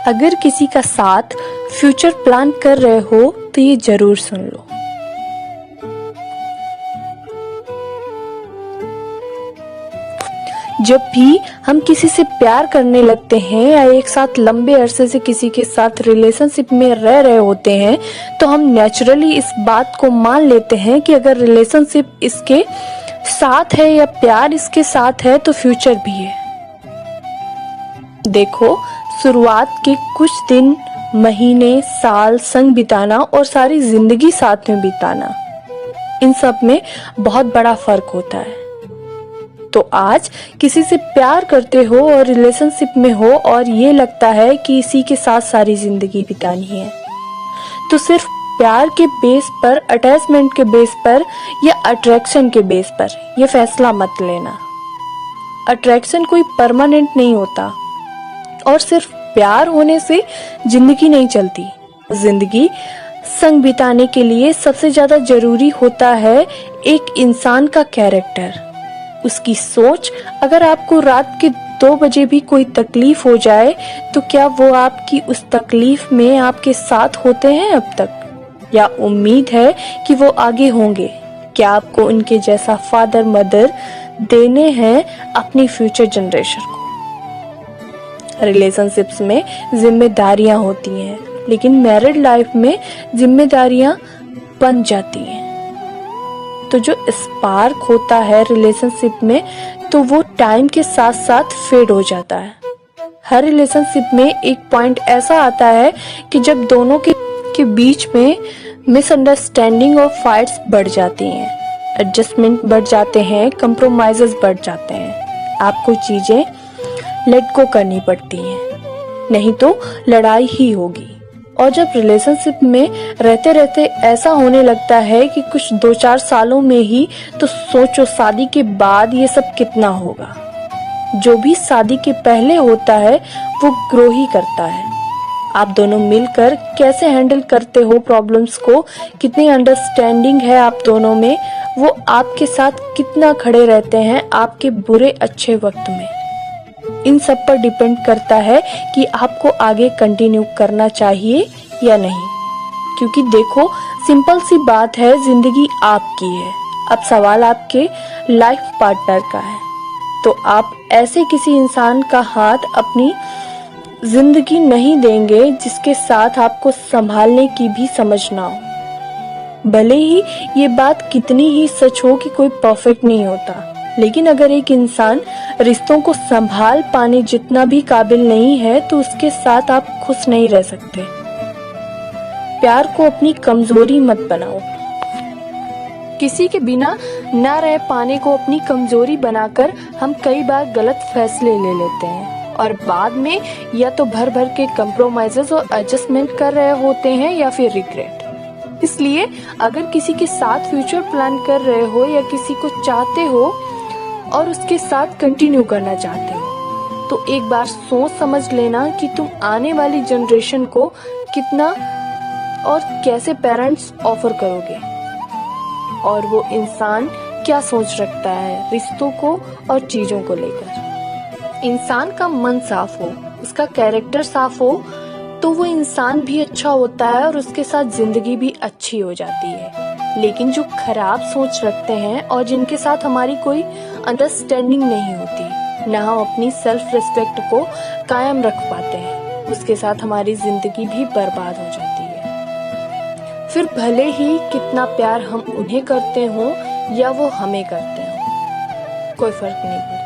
अगर किसी का साथ फ्यूचर प्लान कर रहे हो तो ये जरूर सुन लो। जब भी हम किसी से प्यार करने लगते हैं या एक साथ लंबे अरसे से किसी के साथ रिलेशनशिप में रह रहे होते हैं तो हम नेचुरली इस बात को मान लेते हैं कि अगर रिलेशनशिप इसके साथ है या प्यार इसके साथ है तो फ्यूचर भी है। देखो, शुरुआत के कुछ दिन, महीने, साल संग बिताना और सारी जिंदगी साथ में बिताना, इन सब में बहुत बड़ा फर्क होता है। तो आज किसी से प्यार करते हो और रिलेशनशिप में हो और ये लगता है कि इसी के साथ सारी जिंदगी बितानी है, तो सिर्फ प्यार के बेस पर, अटैचमेंट के बेस पर या अट्रैक्शन के बेस पर ये फैसला मत लेना। अट्रैक्शन कोई परमानेंट नहीं होता और सिर्फ प्यार होने से जिंदगी नहीं चलती। जिंदगी संग बिताने के लिए सबसे ज्यादा जरूरी होता है एक इंसान का कैरेक्टर, उसकी सोच। अगर आपको रात के 2 बजे भी कोई तकलीफ हो जाए तो क्या वो आपकी उस तकलीफ में आपके साथ होते हैं अब तक, या उम्मीद है कि वो आगे होंगे? क्या आपको उनके जैसा फादर मदर देने हैं अपनी फ्यूचर जनरेशन को? रिलेशनशिप्स में जिम्मेदारियां होती हैं, लेकिन मैरिड लाइफ में जिम्मेदारियां बन जाती हैं। तो जो स्पार्क होता है रिलेशनशिप में, तो वो टाइम के साथ साथ फेड हो जाता है। हर रिलेशनशिप में एक पॉइंट ऐसा आता है कि जब दोनों के बीच में मिसअंडरस्टैंडिंग और फाइट्स बढ़ जाती हैं, एडजस्टमेंट बढ़ जाते हैं, कंप्रोमाइजेस बढ़ जाते हैं। आपको चीजें लेट गो करनी पड़ती हैं, नहीं तो लड़ाई ही होगी। और जब रिलेशनशिप में रहते रहते ऐसा होने लगता है कि कुछ 2-4 सालों में ही, तो सोचो शादी के बाद ये सब कितना होगा। जो भी शादी के पहले होता है वो ग्रो ही करता है। आप दोनों मिलकर कैसे हैंडल करते हो प्रॉब्लम्स को, कितनी अंडरस्टैंडिंग है आप दोनों में, वो आपके साथ कितना खड़े रहते हैं आपके बुरे अच्छे वक्त में, इन सब पर डिपेंड करता है कि आपको आगे कंटिन्यू करना चाहिए या नहीं। क्योंकि देखो, सिंपल सी बात है, जिंदगी आपकी है। अब सवाल आपके लाइफ पार्टनर का है, तो आप ऐसे किसी इंसान का हाथ अपनी जिंदगी नहीं देंगे जिसके साथ आपको संभालने की भी समझ ना हो। भले ही ये बात कितनी ही सच हो कि कोई परफेक्ट नहीं होता, लेकिन अगर एक इंसान रिश्तों को संभाल पाने जितना भी काबिल नहीं है तो उसके साथ आप खुश नहीं रह सकते। प्यार को अपनी कमजोरी मत बनाओ। किसी के बिना ना रह पाने को अपनी कमजोरी बनाकर हम कई बार गलत फैसले ले लेते हैं और बाद में या तो भर भर के कंप्रोमाइजेस और एडजस्टमेंट कर रहे होते हैं या फिर रिग्रेट। इसलिए अगर किसी के साथ फ्यूचर प्लान कर रहे हो या किसी को चाहते हो और उसके साथ कंटिन्यू करना चाहते हो, तो एक बार सोच समझ लेना कि तुम आने वाली जनरेशन को कितना और कैसे पेरेंट्स ऑफर करोगे, और वो इंसान क्या सोच रखता है रिश्तों को और चीजों को लेकर। इंसान का मन साफ हो, उसका कैरेक्टर साफ हो, तो वो इंसान भी अच्छा होता है और उसके साथ जिंदगी भी अच्छी हो जाती है। लेकिन जो खराब सोच रखते हैं और जिनके साथ हमारी कोई अंडरस्टैंडिंग नहीं होती, ना हम अपनी सेल्फ रिस्पेक्ट को कायम रख पाते हैं, उसके साथ हमारी जिंदगी भी बर्बाद हो जाती है। फिर भले ही कितना प्यार हम उन्हें करते हों या वो हमें करते हों, कोई फर्क नहीं पड़ता।